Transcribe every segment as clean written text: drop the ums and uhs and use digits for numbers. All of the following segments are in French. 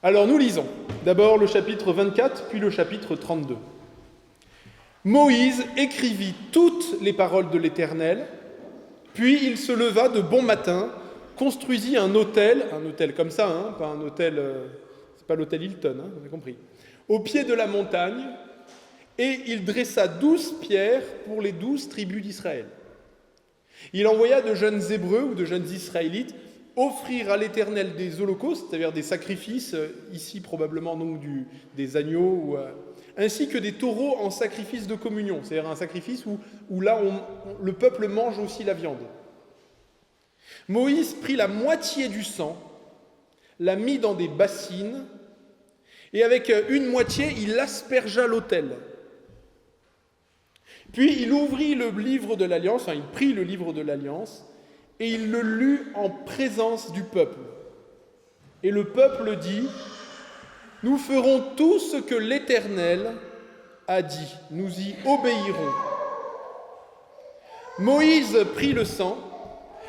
Alors nous lisons d'abord le chapitre 24, puis le chapitre 32. Moïse écrivit toutes les paroles de l'Éternel, puis il se leva de bon matin, construisit un autel comme ça, pas un autel, c'est pas l'hôtel Hilton, vous avez compris, au pied de la montagne, et il dressa 12 pierres pour les 12 tribus d'Israël. Il envoya de jeunes Hébreux ou de jeunes Israélites offrir à l'Éternel des holocaustes, c'est-à-dire des sacrifices, ici probablement donc des agneaux, ainsi que des taureaux en sacrifice de communion, c'est-à-dire un sacrifice où là le peuple mange aussi la viande. Moïse prit la moitié du sang, l'a mis dans des bassines, et avec une moitié, il aspergea l'autel. Puis il ouvrit le livre de l'Alliance, il prit le livre de l'Alliance, et il le lut en présence du peuple. Et le peuple dit, « Nous ferons tout ce que l'Éternel a dit, nous y obéirons. » Moïse prit le sang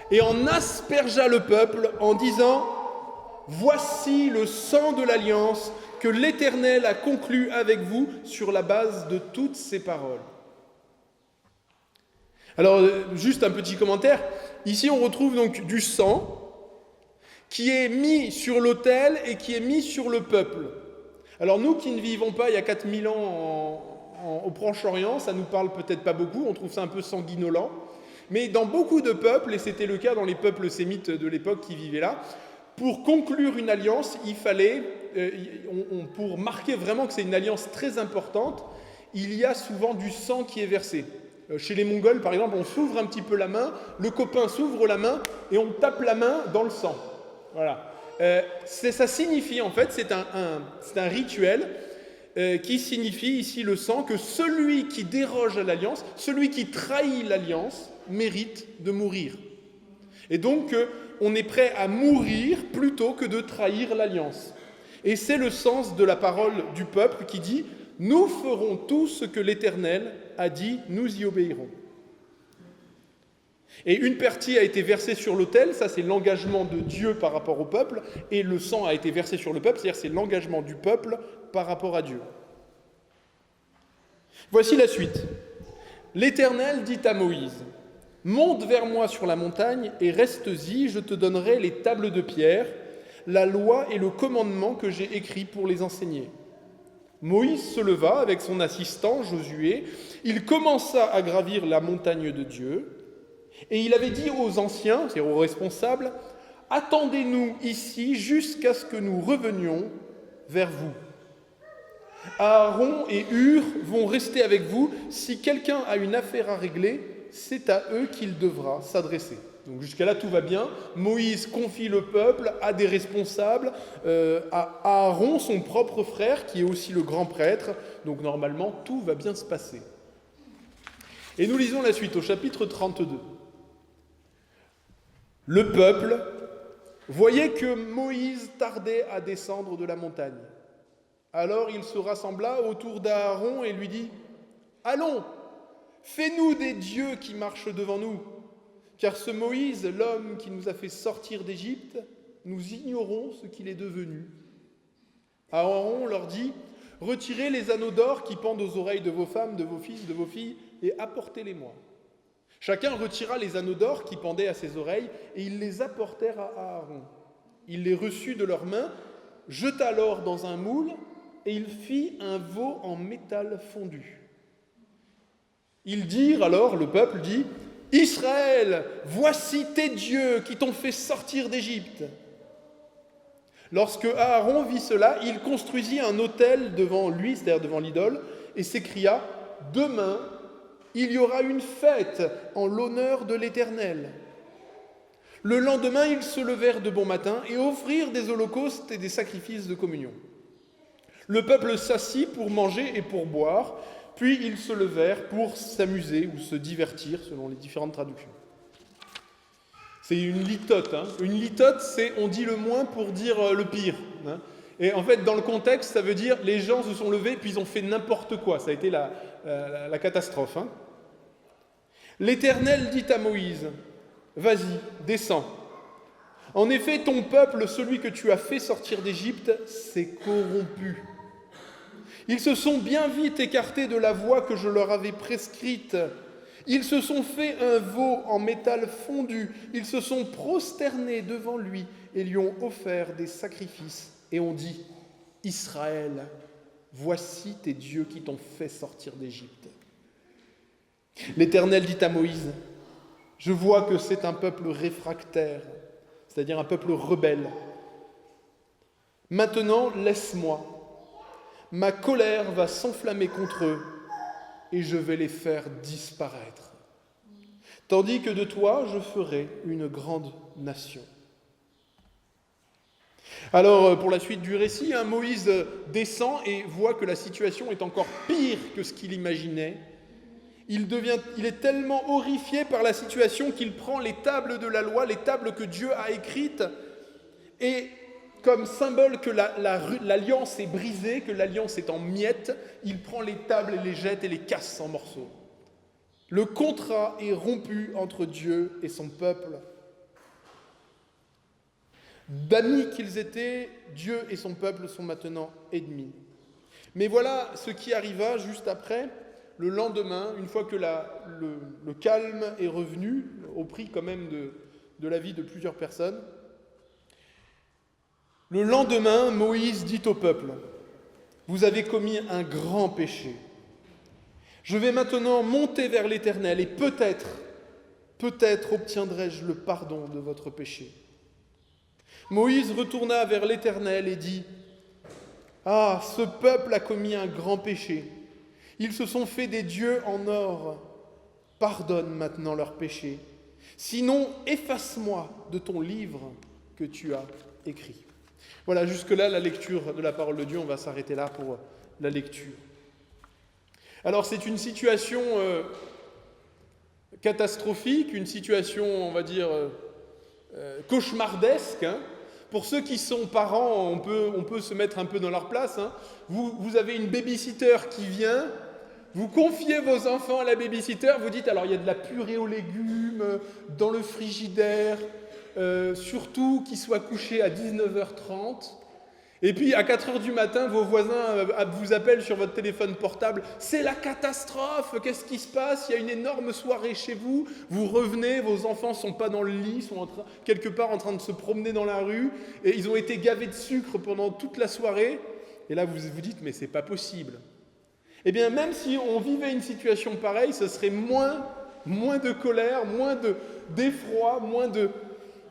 et en aspergea le peuple en disant, « Voici le sang de l'Alliance que l'Éternel a conclu avec vous sur la base de toutes ces paroles. » Alors, juste un petit commentaire. Ici, on retrouve donc du sang qui est mis sur l'autel et qui est mis sur le peuple. Alors, nous qui ne vivons pas il y a 4000 ans au Proche-Orient, ça ne nous parle peut-être pas beaucoup, on trouve ça un peu sanguinolent. Mais dans beaucoup de peuples, et c'était le cas dans les peuples sémites de l'époque qui vivaient là, pour conclure une alliance, il fallait, pour marquer vraiment que c'est une alliance très importante, il y a souvent du sang qui est versé. Chez les Mongols, par exemple, on s'ouvre un petit peu la main, le copain s'ouvre la main et on tape la main dans le sang. Voilà. Ça signifie, en fait, c'est un rituel qui signifie ici le sang, que celui qui déroge à l'alliance, celui qui trahit l'alliance, mérite de mourir. Et donc, on est prêt à mourir plutôt que de trahir l'alliance. Et c'est le sens de la parole du peuple qui dit « Nous ferons tout ce que l'Éternel a dit, nous y obéirons. » Et une partie a été versée sur l'autel, ça c'est l'engagement de Dieu par rapport au peuple, et le sang a été versé sur le peuple, c'est-à-dire c'est l'engagement du peuple par rapport à Dieu. Voici la suite. L'Éternel dit à Moïse, « Monte vers moi sur la montagne et reste-y, je te donnerai les tables de pierre, la loi et le commandement que j'ai écrits pour les enseigner. » Moïse se leva avec son assistant Josué, il commença à gravir la montagne de Dieu, et il avait dit aux anciens, c'est-à-dire aux responsables, « Attendez-nous ici jusqu'à ce que nous revenions vers vous. Aaron et Hur vont rester avec vous. Si quelqu'un a une affaire à régler, c'est à eux qu'il devra s'adresser. » Donc jusqu'à là, tout va bien. Moïse confie le peuple à des responsables, à Aaron, son propre frère, qui est aussi le grand prêtre. Donc normalement, tout va bien se passer. Et nous lisons la suite au chapitre 32. Le peuple voyait que Moïse tardait à descendre de la montagne. Alors il se rassembla autour d'Aaron et lui dit, « Allons, fais-nous des dieux qui marchent devant nous. Car ce Moïse, l'homme qui nous a fait sortir d'Égypte, nous ignorons ce qu'il est devenu. » Aaron leur dit, « Retirez les anneaux d'or qui pendent aux oreilles de vos femmes, de vos fils, de vos filles, et apportez-les-moi. » Chacun retira les anneaux d'or qui pendaient à ses oreilles, et ils les apportèrent à Aaron. Il les reçut de leurs mains, jeta l'or dans un moule, et il fit un veau en métal fondu. Ils dirent alors, le peuple dit, « Israël, voici tes dieux qui t'ont fait sortir d'Égypte. » Lorsque Aaron vit cela, il construisit un autel devant lui, c'est-à-dire devant l'idole, et s'écria, « Demain, il y aura une fête en l'honneur de l'Éternel. » Le lendemain, ils se levèrent de bon matin et offrirent des holocaustes et des sacrifices de communion. Le peuple s'assit pour manger et pour boire, puis ils se levèrent pour s'amuser ou se divertir, selon les différentes traductions. C'est une litote. Une litote, c'est on dit le moins pour dire le pire. Et en fait, dans le contexte, ça veut dire les gens se sont levés puis ils ont fait n'importe quoi. Ça a été la catastrophe. L'Éternel dit à Moïse, « Vas-y, descends. En effet, ton peuple, celui que tu as fait sortir d'Égypte, s'est corrompu. Ils se sont bien vite écartés de la voie que je leur avais prescrite. Ils se sont fait un veau en métal fondu. Ils se sont prosternés devant lui et lui ont offert des sacrifices et ont dit « Israël, voici tes dieux qui t'ont fait sortir d'Égypte. » L'Éternel dit à Moïse « Je vois que c'est un peuple réfractaire, c'est-à-dire un peuple rebelle. Maintenant, laisse-moi. Ma colère va s'enflammer contre eux et je vais les faire disparaître. Tandis que de toi, je ferai une grande nation. » Alors, pour la suite du récit, Moïse descend et voit que la situation est encore pire que ce qu'il imaginait. Il est tellement horrifié par la situation qu'il prend les tables de la loi, les tables que Dieu a écrites, et comme symbole que l'alliance est brisée, que l'alliance est en miettes, il prend les tables et les jette et les casse en morceaux. Le contrat est rompu entre Dieu et son peuple. D'amis qu'ils étaient, Dieu et son peuple sont maintenant ennemis. Mais voilà ce qui arriva juste après, le lendemain, une fois que le calme est revenu, au prix quand même de la vie de plusieurs personnes. Le lendemain, Moïse dit au peuple « Vous avez commis un grand péché. Je vais maintenant monter vers l'Éternel et peut-être obtiendrai-je le pardon de votre péché. » Moïse retourna vers l'Éternel et dit « Ah, ce peuple a commis un grand péché. Ils se sont fait des dieux en or. Pardonne maintenant leurs péchés. Sinon, efface-moi de ton livre que tu as écrit. » Voilà, jusque-là, la lecture de la parole de Dieu. On va s'arrêter là pour la lecture. Alors, c'est une situation catastrophique, une situation, on va dire, cauchemardesque. Hein. Pour ceux qui sont parents, on peut se mettre un peu dans leur place. Hein. Vous avez une babysitter qui vient, vous confiez vos enfants à la babysitter, vous dites, alors il y a de la purée aux légumes dans le frigidaire, surtout qu'ils soient couchés à 19h30. Et puis à 4h du matin, vos voisins vous appellent sur votre téléphone portable. C'est la catastrophe, qu'est-ce qui se passe? Il y a une énorme soirée chez vous. Vous revenez, vos enfants ne sont pas dans le lit, sont quelque part en train de se promener dans la rue. Et ils ont été gavés de sucre pendant toute la soirée. Et là, vous vous dites, mais c'est pas possible. Eh bien, même si on vivait une situation pareille, ce serait moins de colère, moins d'effroi, moins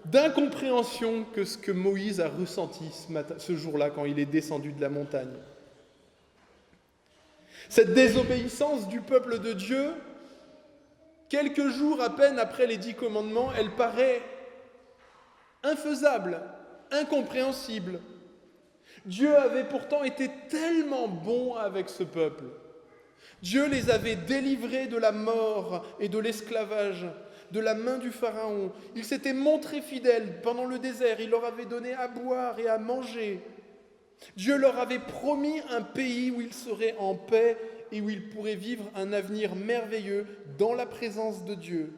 d'incompréhension que ce que Moïse a ressenti ce jour-là quand il est descendu de la montagne. Cette désobéissance du peuple de Dieu, quelques jours à peine après les 10 commandements, elle paraît infaisable, incompréhensible. Dieu avait pourtant été tellement bon avec ce peuple. Dieu les avait délivrés de la mort et de l'esclavage, de la main du Pharaon. Il s'était montré fidèle pendant le désert. Il leur avait donné à boire et à manger. Dieu leur avait promis un pays où ils seraient en paix et où ils pourraient vivre un avenir merveilleux dans la présence de Dieu.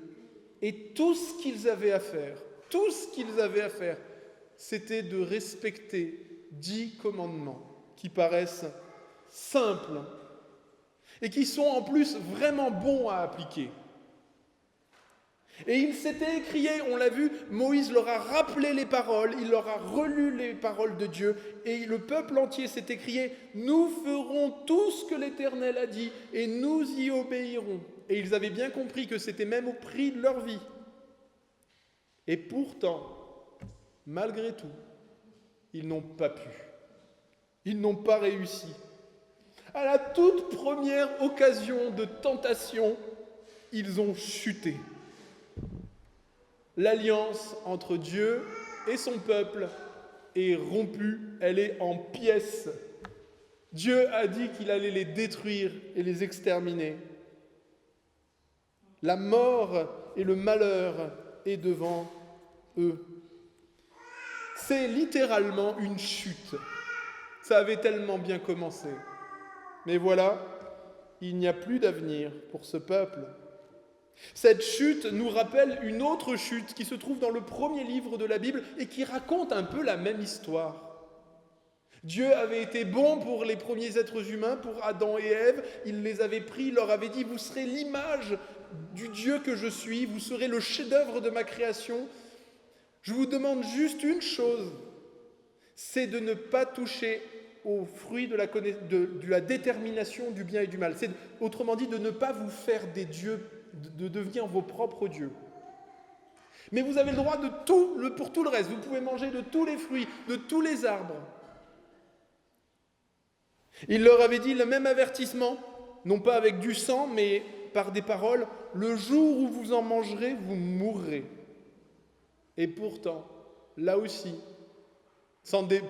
Et tout ce qu'ils avaient à faire, c'était de respecter 10 commandements qui paraissent simples et qui sont en plus vraiment bons à appliquer. Et ils s'étaient écriés, on l'a vu, Moïse leur a rappelé les paroles, il leur a relu les paroles de Dieu, et le peuple entier s'est écrié « Nous ferons tout ce que l'Éternel a dit, et nous y obéirons. » Et ils avaient bien compris que c'était même au prix de leur vie. Et pourtant, malgré tout, ils n'ont pas pu. Ils n'ont pas réussi. À la toute première occasion de tentation, ils ont chuté. L'alliance entre Dieu et son peuple est rompue, elle est en pièces. Dieu a dit qu'il allait les détruire et les exterminer. La mort et le malheur est devant eux. C'est littéralement une chute. Ça avait tellement bien commencé. Mais voilà, il n'y a plus d'avenir pour ce peuple. Cette chute nous rappelle une autre chute qui se trouve dans le premier livre de la Bible et qui raconte un peu la même histoire. Dieu avait été bon pour les premiers êtres humains, pour Adam et Ève. Il les avait pris, il leur avait dit « Vous serez l'image du Dieu que je suis, vous serez le chef-d'œuvre de ma création. Je vous demande juste une chose, c'est de ne pas toucher aux fruits de la détermination du bien et du mal. C'est, autrement dit, de ne pas vous faire des dieux, de devenir vos propres dieux. Mais vous avez le droit de tout, pour tout le reste. Vous pouvez manger de tous les fruits, de tous les arbres. » Il leur avait dit le même avertissement, non pas avec du sang, mais par des paroles, « Le jour où vous en mangerez, vous mourrez. » Et pourtant, là aussi,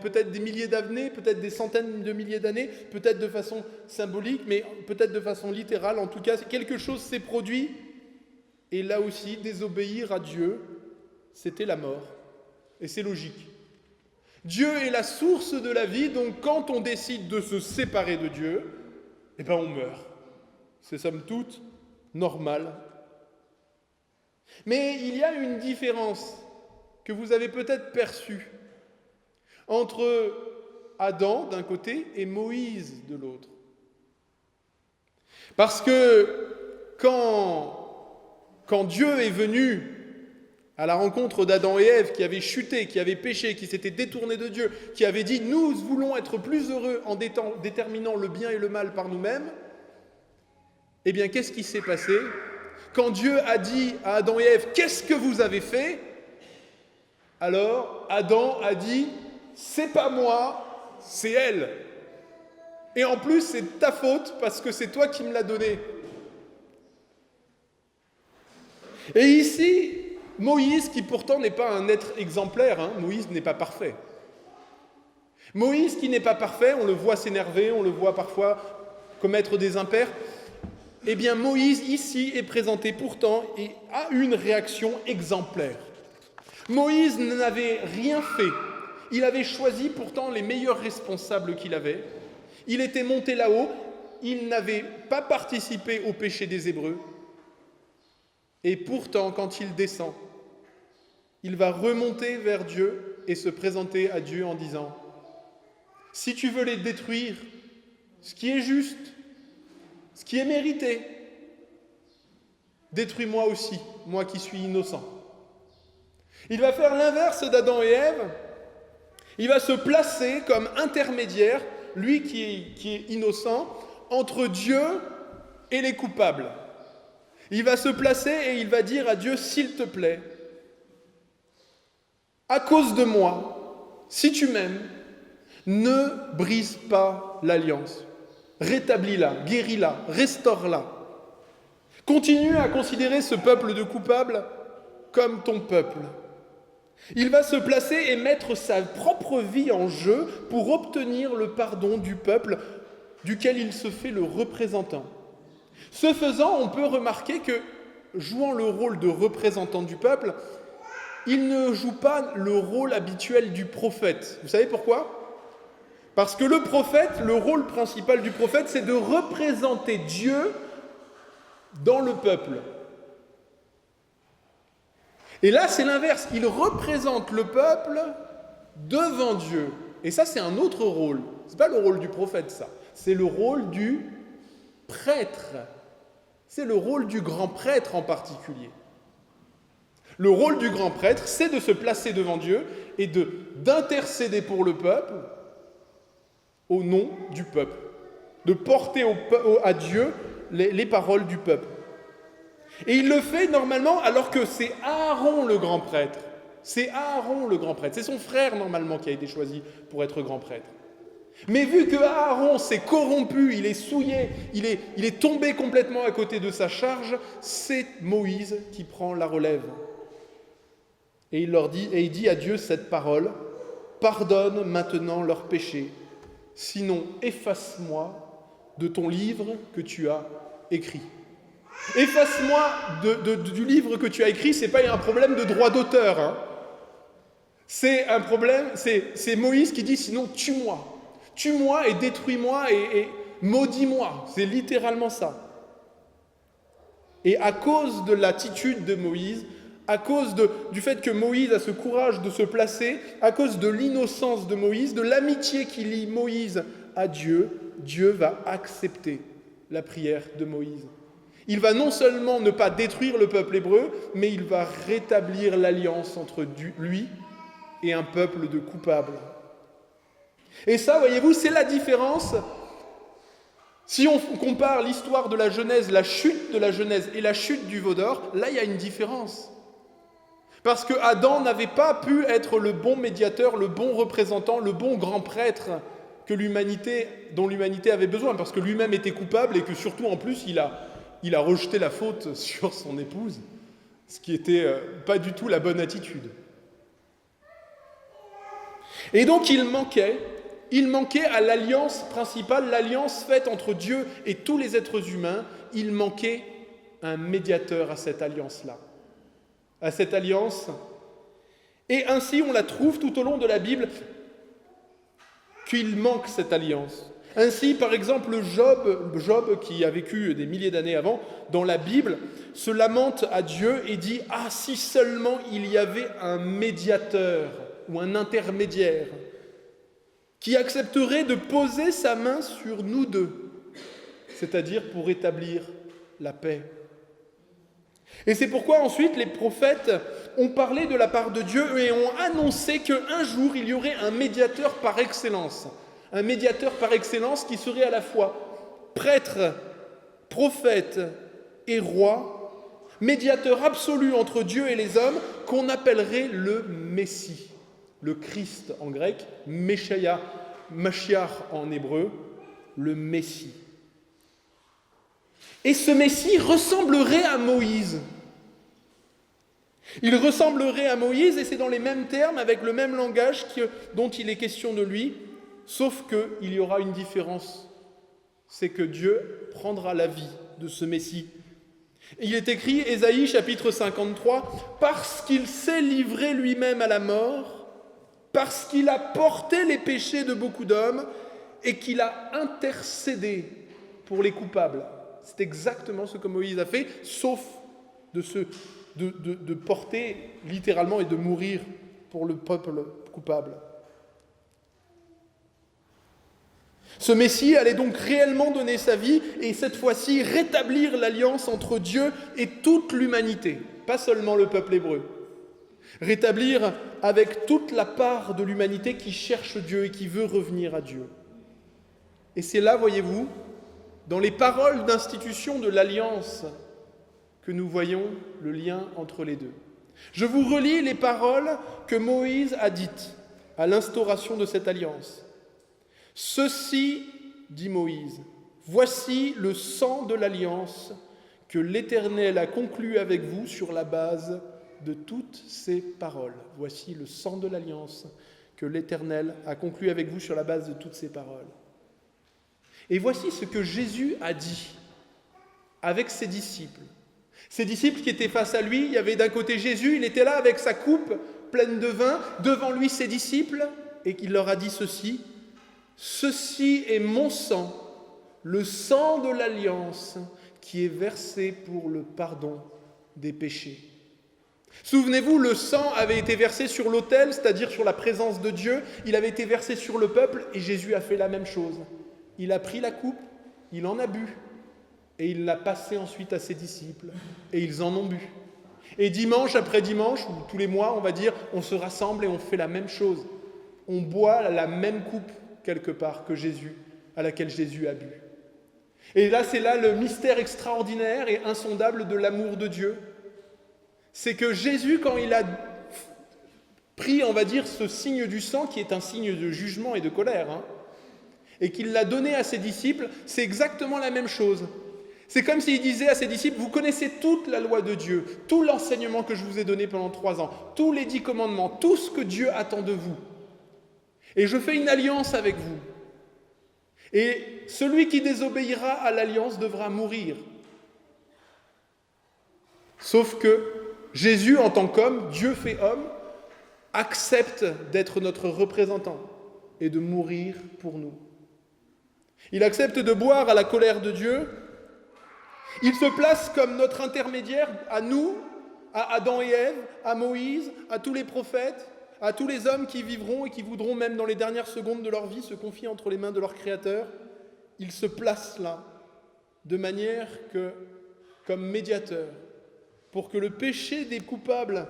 peut-être des milliers d'années, peut-être des centaines de milliers d'années, peut-être de façon symbolique, mais peut-être de façon littérale, en tout cas, quelque chose s'est produit, et là aussi, désobéir à Dieu, c'était la mort. Et c'est logique. Dieu est la source de la vie, donc quand on décide de se séparer de Dieu, eh bien on meurt. C'est somme toute normal. Mais il y a une différence que vous avez peut-être perçue entre Adam d'un côté et Moïse de l'autre. Parce que quand Dieu est venu à la rencontre d'Adam et Ève, qui avaient chuté, qui avaient péché, qui s'étaient détournés de Dieu, qui avaient dit « Nous voulons être plus heureux en déterminant le bien et le mal par nous-mêmes », eh bien, qu'est-ce qui s'est passé ? Quand Dieu a dit à Adam et Ève « Qu'est-ce que vous avez fait ?» Alors, Adam a dit « C'est pas moi, c'est elle. Et en plus, c'est ta faute parce que c'est toi qui me l'as donné. » Et ici, Moïse, qui pourtant n'est pas un être exemplaire, Moïse n'est pas parfait. Moïse qui n'est pas parfait, on le voit s'énerver, on le voit parfois commettre des impairs. Eh bien, Moïse, ici, est présenté pourtant et a une réaction exemplaire. Moïse n'avait rien fait. Il avait choisi pourtant les meilleurs responsables qu'il avait. Il était monté là-haut. Il n'avait pas participé au péché des Hébreux. Et pourtant, quand il descend, il va remonter vers Dieu et se présenter à Dieu en disant « Si tu veux les détruire, ce qui est juste, ce qui est mérité, détruis-moi aussi, moi qui suis innocent. » Il va faire l'inverse d'Adam et Ève. Il va se placer comme intermédiaire, lui qui est innocent, entre Dieu et les coupables. Il va se placer et il va dire à Dieu « S'il te plaît, à cause de moi, si tu m'aimes, ne brise pas l'alliance. Rétablis-la, guéris-la, restaure-la. Continue à considérer ce peuple de coupables comme ton peuple. » Il va se placer et mettre sa propre vie en jeu pour obtenir le pardon du peuple duquel il se fait le représentant. Ce faisant, on peut remarquer que, jouant le rôle de représentant du peuple, il ne joue pas le rôle habituel du prophète. Vous savez pourquoi ? Parce que le prophète, le rôle principal du prophète, c'est de représenter Dieu dans le peuple. Et là, c'est l'inverse. Il représente le peuple devant Dieu. Et ça, c'est un autre rôle. Ce n'est pas le rôle du prophète, ça. C'est le rôle du prêtre. C'est le rôle du grand prêtre en particulier. Le rôle du grand prêtre, c'est de se placer devant Dieu et d'intercéder pour le peuple au nom du peuple. De porter à Dieu les paroles du peuple. Et il le fait normalement alors que c'est Aaron le grand prêtre. C'est Aaron le grand prêtre. C'est son frère normalement qui a été choisi pour être grand prêtre. Mais vu que Aaron s'est corrompu, il est souillé, il est tombé complètement à côté de sa charge, c'est Moïse qui prend la relève. Et il dit à Dieu cette parole, « Pardonne maintenant leurs péchés, sinon efface-moi de ton livre que tu as écrit. » Efface-moi du livre que tu as écrit, c'est pas un problème de droit d'auteur. C'est un problème, c'est Moïse qui dit sinon tue-moi. Tue-moi et détruis-moi et maudis-moi. C'est littéralement ça. Et à cause de l'attitude de Moïse, à cause du fait que Moïse a ce courage de se placer, à cause de l'innocence de Moïse, de l'amitié qui lie Moïse à Dieu, Dieu va accepter la prière de Moïse. Il va non seulement ne pas détruire le peuple hébreu, mais il va rétablir l'alliance entre lui et un peuple de coupables. Et ça, voyez-vous, c'est la différence. Si on compare l'histoire de la Genèse, la chute de la Genèse et la chute du veau d'or, là, il y a une différence. Parce que Adam n'avait pas pu être le bon médiateur, le bon représentant, le bon grand prêtre dont l'humanité avait besoin, parce que lui-même était coupable et que surtout, en plus, il a rejeté la faute sur son épouse, ce qui n'était pas du tout la bonne attitude. Et donc, il manquait à l'alliance principale, l'alliance faite entre Dieu et tous les êtres humains, il manquait un médiateur à cette alliance-là. À cette alliance. Et ainsi, on la trouve tout au long de la Bible qu'il manque cette alliance. Ainsi, par exemple, Job, qui a vécu des milliers d'années avant, dans la Bible, se lamente à Dieu et dit « Ah, si seulement il y avait un médiateur ou un intermédiaire qui accepterait de poser sa main sur nous deux, c'est-à-dire pour établir la paix. » Et c'est pourquoi ensuite les prophètes ont parlé de la part de Dieu et ont annoncé qu'un jour il y aurait un médiateur par excellence. Un médiateur par excellence qui serait à la fois prêtre, prophète et roi, médiateur absolu entre Dieu et les hommes, qu'on appellerait le Messie. Le Christ en grec, Meshiach en hébreu, le Messie. Et ce Messie ressemblerait à Moïse. Il ressemblerait à Moïse, et c'est dans les mêmes termes, avec le même langage dont il est question de lui, sauf qu'il y aura une différence. C'est que Dieu prendra la vie de ce Messie. Et il est écrit, Ésaïe chapitre 53, « Parce qu'il s'est livré lui-même à la mort, parce qu'il a porté les péchés de beaucoup d'hommes, et qu'il a intercédé pour les coupables. » C'est exactement ce que Moïse a fait, sauf de porter littéralement et de mourir pour le peuple coupable. Ce Messie allait donc réellement donner sa vie et cette fois-ci rétablir l'alliance entre Dieu et toute l'humanité, pas seulement le peuple hébreu. Rétablir avec toute la part de l'humanité qui cherche Dieu et qui veut revenir à Dieu. Et c'est là, voyez-vous, dans les paroles d'institution de l'Alliance, que nous voyons le lien entre les deux. Je vous relis les paroles que Moïse a dites à l'instauration de cette alliance. « Ceci, dit Moïse, voici le sang de l'alliance que l'Éternel a conclu avec vous sur la base de toutes ces paroles. Voici le sang de l'alliance que l'Éternel a conclu avec vous sur la base de toutes ces paroles. » Et voici ce que Jésus a dit avec ses disciples. Ses disciples qui étaient face à lui, il y avait d'un côté Jésus, il était là avec sa coupe pleine de vin, devant lui ses disciples, et qu'il leur a dit ceci, « Ceci est mon sang, le sang de l'alliance qui est versé pour le pardon des péchés. » Souvenez-vous, le sang avait été versé sur l'autel, c'est-à-dire sur la présence de Dieu, il avait été versé sur le peuple, et Jésus a fait la même chose. Il a pris la coupe, il en a bu, et il l'a passée ensuite à ses disciples, et ils en ont bu. Et dimanche après dimanche, ou tous les mois, on va dire, on se rassemble et on fait la même chose. On boit la même coupe, quelque part, à laquelle Jésus a bu. Et là, c'est là le mystère extraordinaire et insondable de l'amour de Dieu. C'est que Jésus, quand il a pris, on va dire, ce signe du sang, qui est un signe de jugement et de colère, et qu'il l'a donné à ses disciples, c'est exactement la même chose. C'est comme s'il disait à ses disciples, vous connaissez toute la loi de Dieu, tout l'enseignement que je vous ai donné pendant 3 ans, tous les 10 commandements, tout ce que Dieu attend de vous. Et je fais une alliance avec vous. Et celui qui désobéira à l'alliance devra mourir. Sauf que Jésus, en tant qu'homme, Dieu fait homme, accepte d'être notre représentant et de mourir pour nous. Il accepte de boire à la colère de Dieu Il se place comme notre intermédiaire à nous, à Adam et Ève, à Moïse, à tous les prophètes, à tous les hommes qui vivront et qui voudront, même dans les dernières secondes de leur vie, se confier entre les mains de leur Créateur. Il se place là, de manière que, comme médiateur, pour que le péché des coupables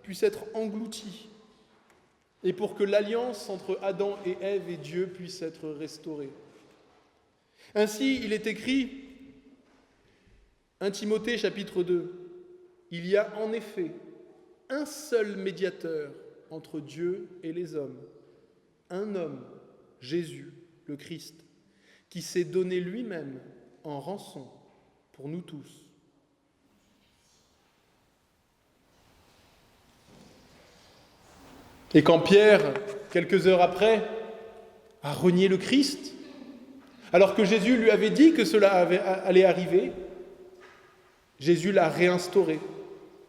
puisse être englouti et pour que l'alliance entre Adam et Ève et Dieu puisse être restaurée. Ainsi, il est écrit, 1 Timothée chapitre 2, il y a en effet un seul médiateur entre Dieu et les hommes, un homme, Jésus, le Christ, qui s'est donné lui-même en rançon pour nous tous. Et quand Pierre, quelques heures après, a renié le Christ, alors que Jésus lui avait dit que cela allait arriver, Jésus l'a réinstauré.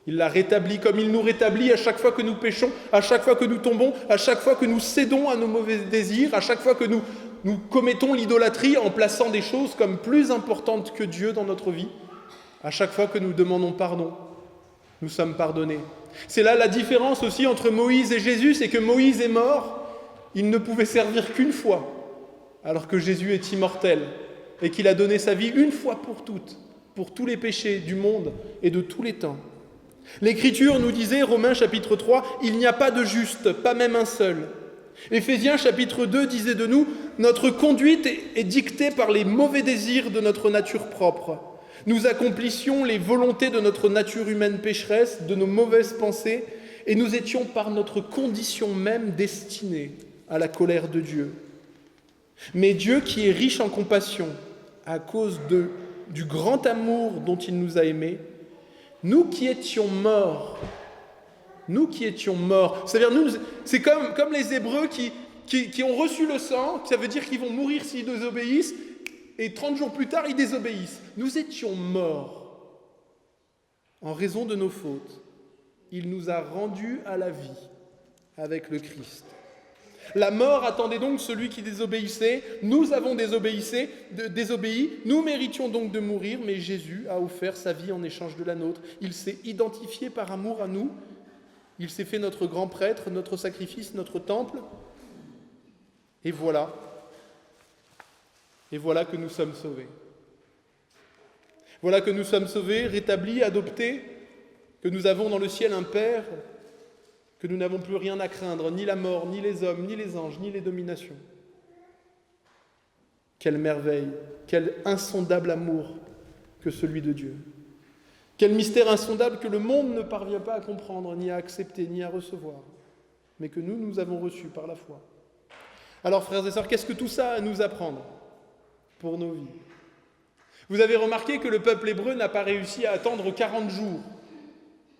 Il l'a rétabli comme il nous rétablit à chaque fois que nous péchons, à chaque fois que nous tombons, à chaque fois que nous cédons à nos mauvais désirs, à chaque fois que nous commettons l'idolâtrie en plaçant des choses comme plus importantes que Dieu dans notre vie. À chaque fois que nous demandons pardon, nous sommes pardonnés. C'est là la différence aussi entre Moïse et Jésus, c'est que Moïse est mort, il ne pouvait servir qu'une fois, alors que Jésus est immortel et qu'il a donné sa vie une fois pour toutes, pour tous les péchés du monde et de tous les temps. L'Écriture nous disait, Romains chapitre 3, « Il n'y a pas de juste, pas même un seul ». Éphésiens chapitre 2 disait de nous, « Notre conduite est dictée par les mauvais désirs de notre nature propre. Nous accomplissions les volontés de notre nature humaine pécheresse, de nos mauvaises pensées, et nous étions par notre condition même destinés à la colère de Dieu. Mais Dieu, qui est riche en compassion, à cause du grand amour dont il nous a aimés, nous qui étions morts, c'est-à-dire nous, c'est comme les Hébreux qui ont reçu le sang, ça veut dire qu'ils vont mourir s'ils désobéissent, et 30 jours plus tard, ils désobéissent. Nous étions morts en raison de nos fautes. Il nous a rendus à la vie avec le Christ. La mort attendait donc celui qui désobéissait. Nous avons désobéi. Nous méritions donc de mourir, mais Jésus a offert sa vie en échange de la nôtre. Il s'est identifié par amour à nous. Il s'est fait notre grand prêtre, notre sacrifice, notre temple. Et voilà que nous sommes sauvés. Voilà que nous sommes sauvés, rétablis, adoptés, que nous avons dans le ciel un Père, que nous n'avons plus rien à craindre, ni la mort, ni les hommes, ni les anges, ni les dominations. Quelle merveille, quel insondable amour que celui de Dieu. Quel mystère insondable que le monde ne parvient pas à comprendre, ni à accepter, ni à recevoir, mais que nous avons reçu par la foi. Alors, frères et sœurs, qu'est-ce que tout ça a à nous apprendre pour nos vies? Vous avez remarqué que le peuple hébreu n'a pas réussi à attendre 40 jours.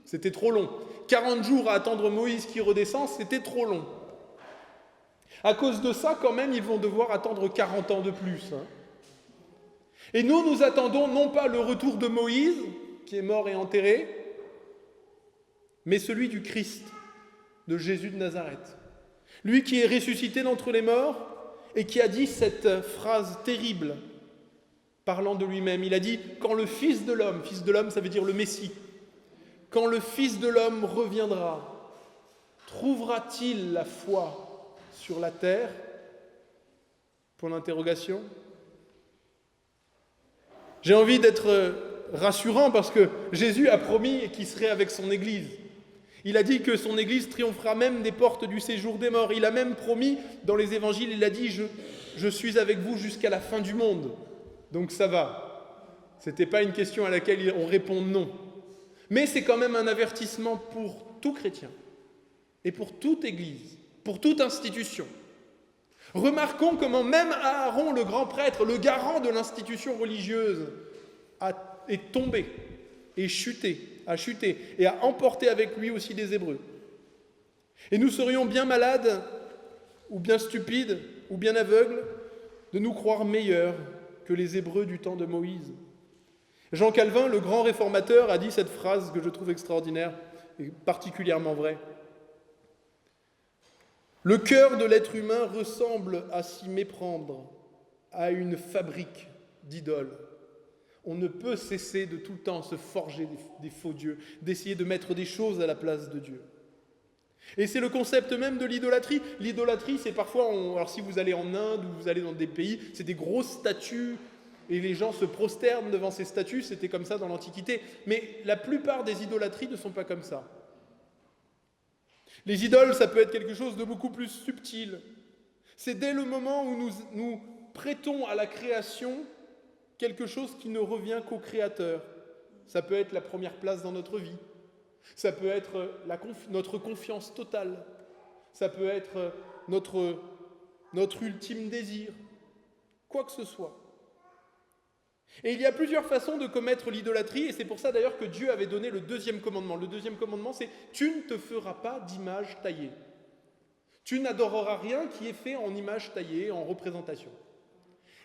C'était trop long. 40 jours à attendre Moïse qui redescend, c'était trop long. À cause de ça, quand même, ils vont devoir attendre 40 ans de plus. Et nous attendons non pas le retour de Moïse, qui est mort et enterré, mais celui du Christ, de Jésus de Nazareth. Lui qui est ressuscité d'entre les morts et qui a dit cette phrase terrible, parlant de lui-même. Il a dit « Quand le Fils de l'homme ça veut dire le Messie, quand le Fils de l'homme reviendra, trouvera-t-il la foi sur la terre ?» Point d'interrogation. J'ai envie d'être rassurant parce que Jésus a promis qu'il serait avec son Église. Il a dit que son Église triomphera même des portes du séjour des morts. Il a même promis, dans les évangiles, il a dit « Je suis avec vous jusqu'à la fin du monde ». Donc ça va. Ce n'était pas une question à laquelle on répond non. Mais c'est quand même un avertissement pour tout chrétien et pour toute Église, pour toute institution. Remarquons comment même Aaron, le grand prêtre, le garant de l'institution religieuse, est tombé et a chuté et a emporté avec lui aussi des Hébreux. Et nous serions bien malades, ou bien stupides, ou bien aveugles, de nous croire meilleurs que les Hébreux du temps de Moïse. Jean Calvin, le grand réformateur, a dit cette phrase que je trouve extraordinaire et particulièrement vraie. Le cœur de l'être humain ressemble à s'y méprendre à une fabrique d'idoles. On ne peut cesser de tout le temps se forger des faux dieux, d'essayer de mettre des choses à la place de Dieu. Et c'est le concept même de l'idolâtrie. L'idolâtrie, c'est parfois, alors si vous allez en Inde ou vous allez dans des pays, c'est des grosses statues et les gens se prosternent devant ces statues, c'était comme ça dans l'Antiquité. Mais la plupart des idolâtries ne sont pas comme ça. Les idoles, ça peut être quelque chose de beaucoup plus subtil. C'est dès le moment où nous prêtons à la création quelque chose qui ne revient qu'au Créateur. Ça peut être la première place dans notre vie. Ça peut être notre confiance totale. Ça peut être notre ultime désir. Quoi que ce soit. Et il y a plusieurs façons de commettre l'idolâtrie, et c'est pour ça d'ailleurs que Dieu avait donné le deuxième commandement. Le deuxième commandement, c'est « Tu ne te feras pas d'image taillée ». Tu n'adoreras rien qui est fait en image taillée, en représentation.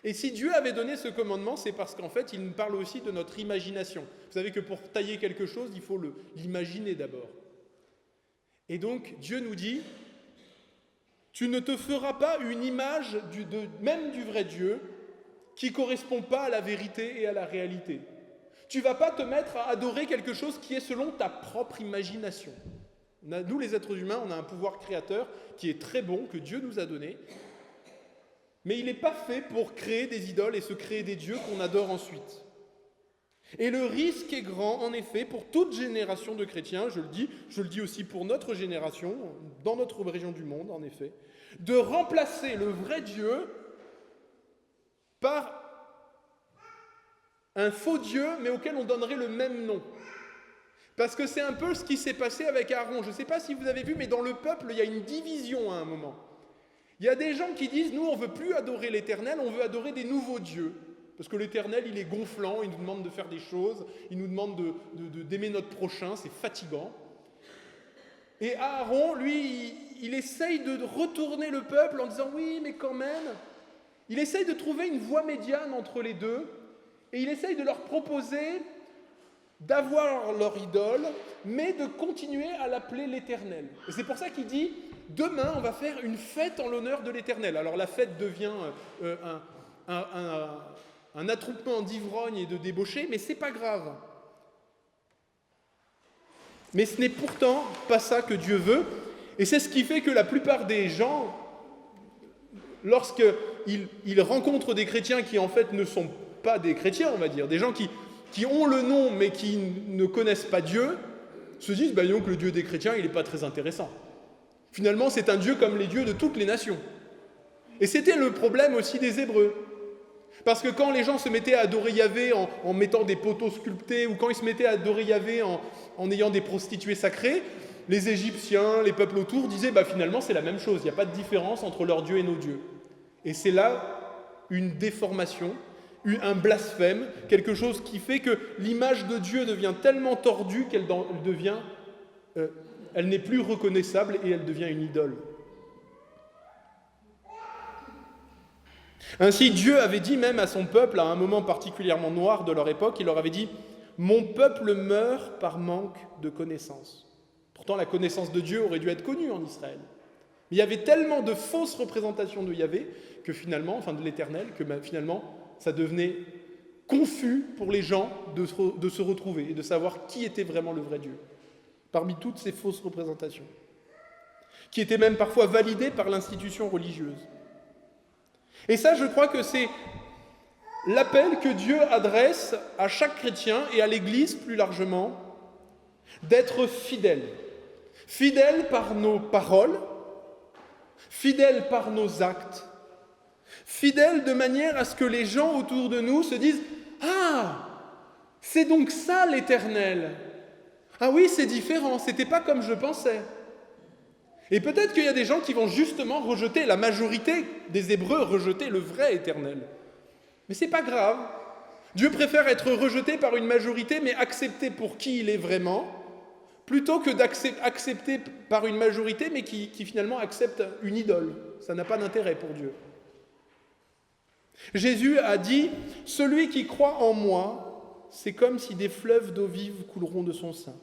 Et si Dieu avait donné ce commandement, c'est parce qu'en fait, il nous parle aussi de notre imagination. Vous savez que pour tailler quelque chose, il faut l'imaginer d'abord. Et donc, Dieu nous dit, tu ne te feras pas une image même du vrai Dieu qui ne correspond pas à la vérité et à la réalité. Tu ne vas pas te mettre à adorer quelque chose qui est selon ta propre imagination. Nous, les êtres humains, on a un pouvoir créateur qui est très bon, que Dieu nous a donné, mais il n'est pas fait pour créer des idoles et se créer des dieux qu'on adore ensuite. Et le risque est grand, en effet, pour toute génération de chrétiens, je le dis aussi pour notre génération, dans notre région du monde, en effet, de remplacer le vrai Dieu par un faux Dieu, mais auquel on donnerait le même nom. Parce que c'est un peu ce qui s'est passé avec Aaron. Je ne sais pas si vous avez vu, mais dans le peuple, il y a une division à un moment. Il y a des gens qui disent, nous, on ne veut plus adorer l'Éternel, on veut adorer des nouveaux dieux. Parce que l'Éternel, il est gonflant, il nous demande de faire des choses, il nous demande d'aimer notre prochain, c'est fatigant. Et Aaron, lui, il essaye de retourner le peuple en disant, oui, mais quand même, il essaye de trouver une voie médiane entre les deux, et il essaye de leur proposer d'avoir leur idole, mais de continuer à l'appeler l'Éternel. Et c'est pour ça qu'il dit, demain, on va faire une fête en l'honneur de l'Éternel. Alors la fête devient un attroupement d'ivrognes et de débauchés, mais c'est pas grave. Mais ce n'est pourtant pas ça que Dieu veut, et c'est ce qui fait que la plupart des gens, lorsqu'ils rencontrent des chrétiens qui en fait ne sont pas des chrétiens, on va dire, des gens qui ont le nom mais qui ne connaissent pas Dieu, se disent, disons que le Dieu des chrétiens, il n'est pas très intéressant. Finalement, c'est un Dieu comme les dieux de toutes les nations. Et c'était le problème aussi des Hébreux. Parce que quand les gens se mettaient à adorer Yahvé en mettant des poteaux sculptés, ou quand ils se mettaient à adorer Yahvé en ayant des prostituées sacrées, les Égyptiens, les peuples autour disaient, finalement c'est la même chose, il n'y a pas de différence entre leurs dieux et nos dieux. Et c'est là une déformation, un blasphème, quelque chose qui fait que l'image de Dieu devient tellement tordue qu'elle n'est plus reconnaissable et elle devient une idole. Ainsi, Dieu avait dit même à son peuple, à un moment particulièrement noir de leur époque, il leur avait dit « Mon peuple meurt par manque de connaissance ». Pourtant, la connaissance de Dieu aurait dû être connue en Israël. Mais il y avait tellement de fausses représentations de Yahvé, que finalement, de l'Éternel, que finalement, ça devenait confus pour les gens de se retrouver et de savoir qui était vraiment le vrai Dieu, parmi toutes ces fausses représentations, qui étaient même parfois validées par l'institution religieuse. Et ça, je crois que c'est l'appel que Dieu adresse à chaque chrétien et à l'Église plus largement, d'être fidèle. Fidèle par nos paroles, fidèle par nos actes, fidèle de manière à ce que les gens autour de nous se disent « Ah, c'est donc ça l'Éternel. Ah oui, c'est différent, c'était pas comme je pensais. » Et peut-être qu'il y a des gens qui vont justement rejeter, la majorité des Hébreux rejeter le vrai Éternel. Mais c'est pas grave. Dieu préfère être rejeté par une majorité, mais accepté pour qui il est vraiment, plutôt que d'accepter par une majorité, mais qui finalement accepte une idole. Ça n'a pas d'intérêt pour Dieu. Jésus a dit « Celui qui croit en moi, c'est comme si des fleuves d'eau vive couleront de son sein. »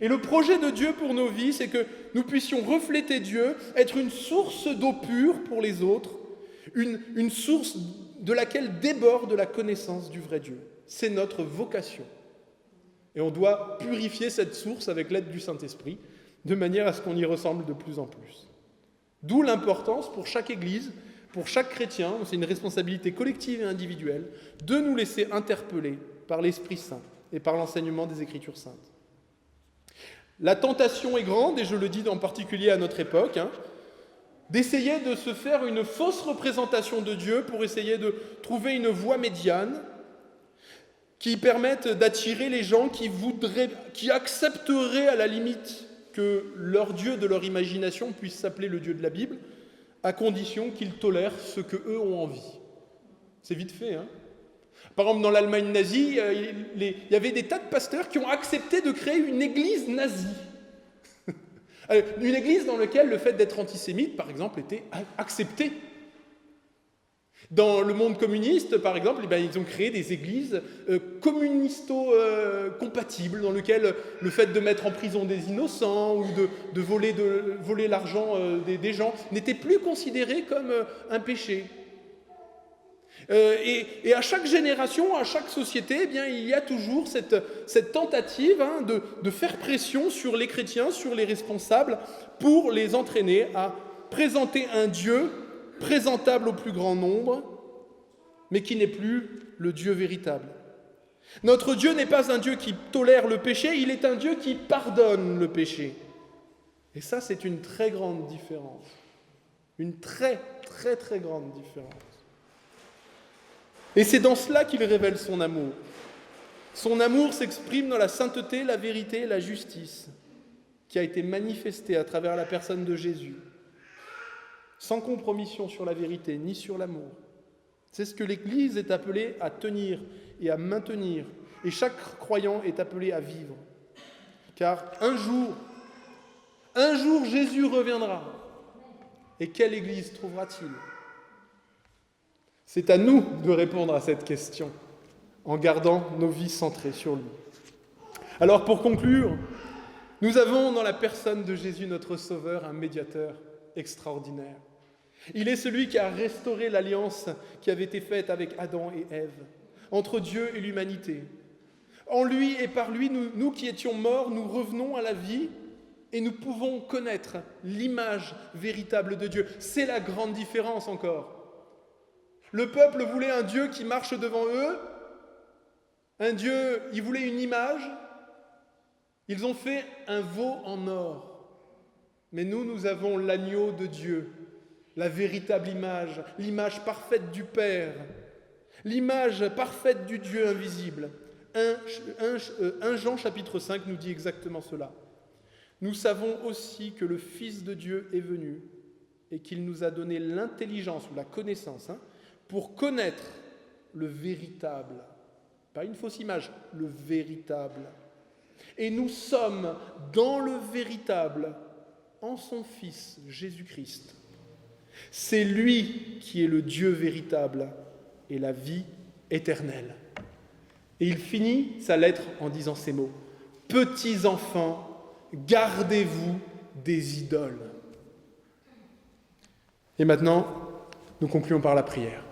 Et le projet de Dieu pour nos vies, c'est que nous puissions refléter Dieu, être une source d'eau pure pour les autres, une source de laquelle déborde la connaissance du vrai Dieu. c'est notre vocation. Et on doit purifier cette source avec l'aide du Saint-Esprit, de manière à ce qu'on y ressemble de plus en plus. D'où l'importance pour chaque Église, pour chaque chrétien, c'est une responsabilité collective et individuelle, de nous laisser interpeller par l'Esprit Saint et par l'enseignement des Écritures saintes. La tentation est grande, et je le dis en particulier à notre époque, d'essayer de se faire une fausse représentation de Dieu pour essayer de trouver une voie médiane qui permette d'attirer les gens qui accepteraient à la limite que leur Dieu de leur imagination puisse s'appeler le Dieu de la Bible, à condition qu'ils tolèrent ce qu'eux ont envie. C'est vite fait, hein ? Par exemple, dans l'Allemagne nazie, il y avait des tas de pasteurs qui ont accepté de créer une église nazie. Une église dans laquelle le fait d'être antisémite, par exemple, était accepté. Dans le monde communiste, par exemple, ils ont créé des églises communisto-compatibles, dans lesquelles le fait de mettre en prison des innocents ou de voler l'argent des gens n'était plus considéré comme un péché. Et à chaque génération, à chaque société, il y a toujours cette tentative de faire pression sur les chrétiens, sur les responsables, pour les entraîner à présenter un Dieu présentable au plus grand nombre, mais qui n'est plus le Dieu véritable. Notre Dieu n'est pas un Dieu qui tolère le péché, il est un Dieu qui pardonne le péché. Et ça, c'est une très grande différence. Une très, très, très grande différence. Et c'est dans cela qu'il révèle son amour. Son amour s'exprime dans la sainteté, la vérité et la justice, qui a été manifestée à travers la personne de Jésus, sans compromission sur la vérité ni sur l'amour. C'est ce que l'Église est appelée à tenir et à maintenir, et chaque croyant est appelé à vivre. Car un jour, Jésus reviendra. Et quelle Église trouvera-t-il ? C'est à nous de répondre à cette question, en gardant nos vies centrées sur lui. Alors pour conclure, nous avons dans la personne de Jésus, notre Sauveur, un médiateur extraordinaire. Il est celui qui a restauré l'alliance qui avait été faite avec Adam et Ève, entre Dieu et l'humanité. En lui et par lui, nous qui étions morts, nous revenons à la vie et nous pouvons connaître l'image véritable de Dieu. C'est la grande différence encore. Le peuple voulait un Dieu qui marche devant eux, ils voulaient une image, ils ont fait un veau en or. Mais nous avons l'agneau de Dieu, la véritable image, l'image parfaite du Père, l'image parfaite du Dieu invisible. 1 Jean chapitre 5 nous dit exactement cela. Nous savons aussi que le Fils de Dieu est venu et qu'il nous a donné l'intelligence ou la connaissance, pour connaître le véritable, pas une fausse image, le véritable. Et nous sommes dans le véritable, en son Fils, Jésus-Christ. C'est lui qui est le Dieu véritable et la vie éternelle. Et il finit sa lettre en disant ces mots. « Petits enfants, gardez-vous des idoles. » Et maintenant, nous concluons par la prière.